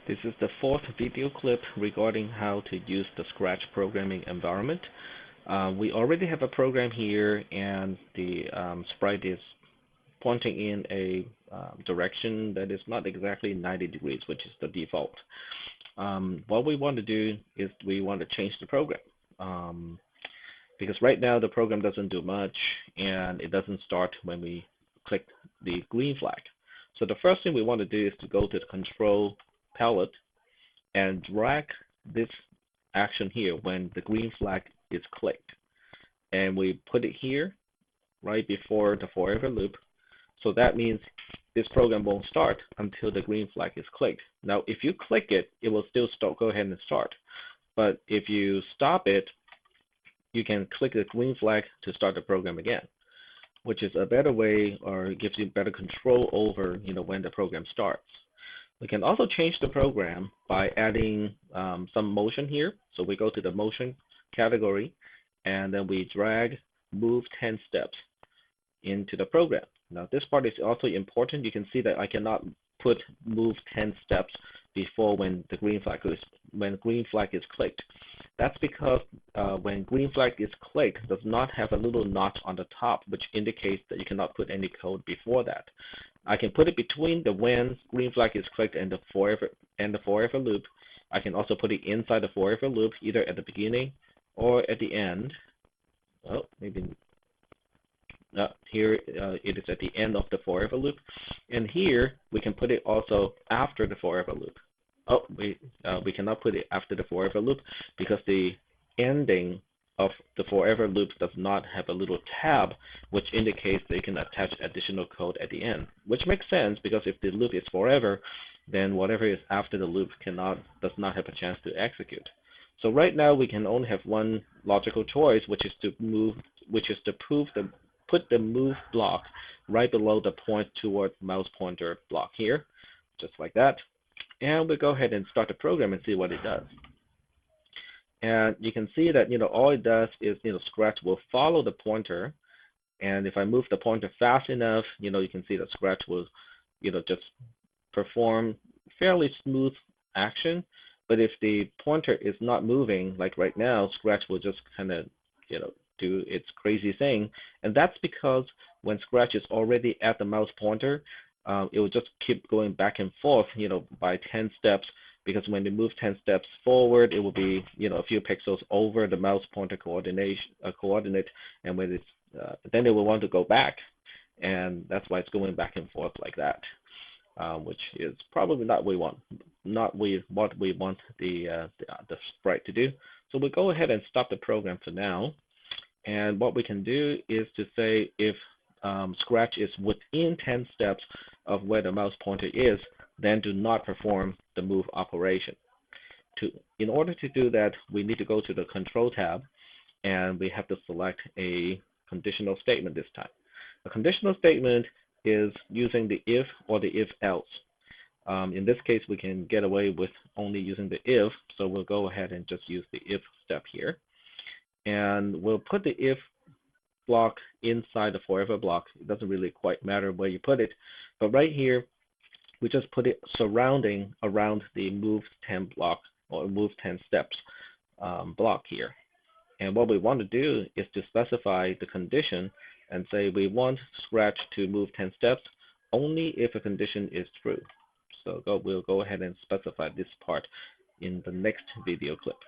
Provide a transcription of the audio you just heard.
This is the fourth video clip regarding how to use the Scratch programming environment. We already have a program here, and the sprite is pointing in a direction that is not exactly 90 degrees, which is the default. What we want to do is we want to change the program. Because right now the program doesn't do much, and it doesn't start when we click the green flag. So the first thing we want to do is to go to the control palette and drag this action here when the green flag is clicked. And we put it here right before the forever loop. So that means this program won't start until the green flag is clicked. Now, if you click it, it will still go ahead and start. But if you stop it, you can click the green flag to start the program again, which is a better way, or gives you better control over when the program starts. We can also change the program by adding some motion here. So we go to the motion category, and then we drag move 10 steps into the program. Now this part is also important. You can see that I cannot put move 10 steps before when the green flag is clicked. That's because when green flag is clicked, it does not have a little notch on the top, which indicates that you cannot put any code before that. I can put it between the when green flag is clicked and the forever loop. I can also put it inside the forever loop, either at the beginning or at the end. Oh, maybe here it is at the end of the forever loop, and here we can put it also after the forever loop. Oh, we cannot put it after the forever loop because the ending of the forever loop does not have a little tab which indicates that you can attach additional code at the end, which makes sense because if the loop is forever, then whatever is after the loop does not have a chance to execute. So right now we can only have one logical choice, which is to put the move block right below the point toward mouse pointer block here, just like that. And we'll go ahead and start the program and see what it does. And you can see that all it does is Scratch will follow the pointer, and if I move the pointer fast enough, you can see that Scratch will just perform fairly smooth action. But if the pointer is not moving, like right now, Scratch will just kind of do its crazy thing, and that's because when Scratch is already at the mouse pointer, it will just keep going back and forth, by 10 steps, because when they move 10 steps forward, it will be, a few pixels over the mouse pointer coordinate, and when it's, then it will want to go back, and that's why it's going back and forth like that, which is probably not what we want the sprite to do. So we'll go ahead and stop the program for now. And what we can do is to say if Scratch is within 10 steps of where the mouse pointer is, then do not perform the move operation. In order to do that, we need to go to the Control tab, and we have to select a conditional statement this time. A conditional statement is using the if or the if else. In this case, we can get away with only using the if, so we'll go ahead and just use the if step here. And we'll put the if block inside the forever block. It doesn't really quite matter where you put it, but right here we just put it surrounding around the move 10 block or move 10 steps block here. And what we want to do is to specify the condition and say we want Scratch to move 10 steps only if a condition is true. So we'll go ahead and specify this part in the next video clip.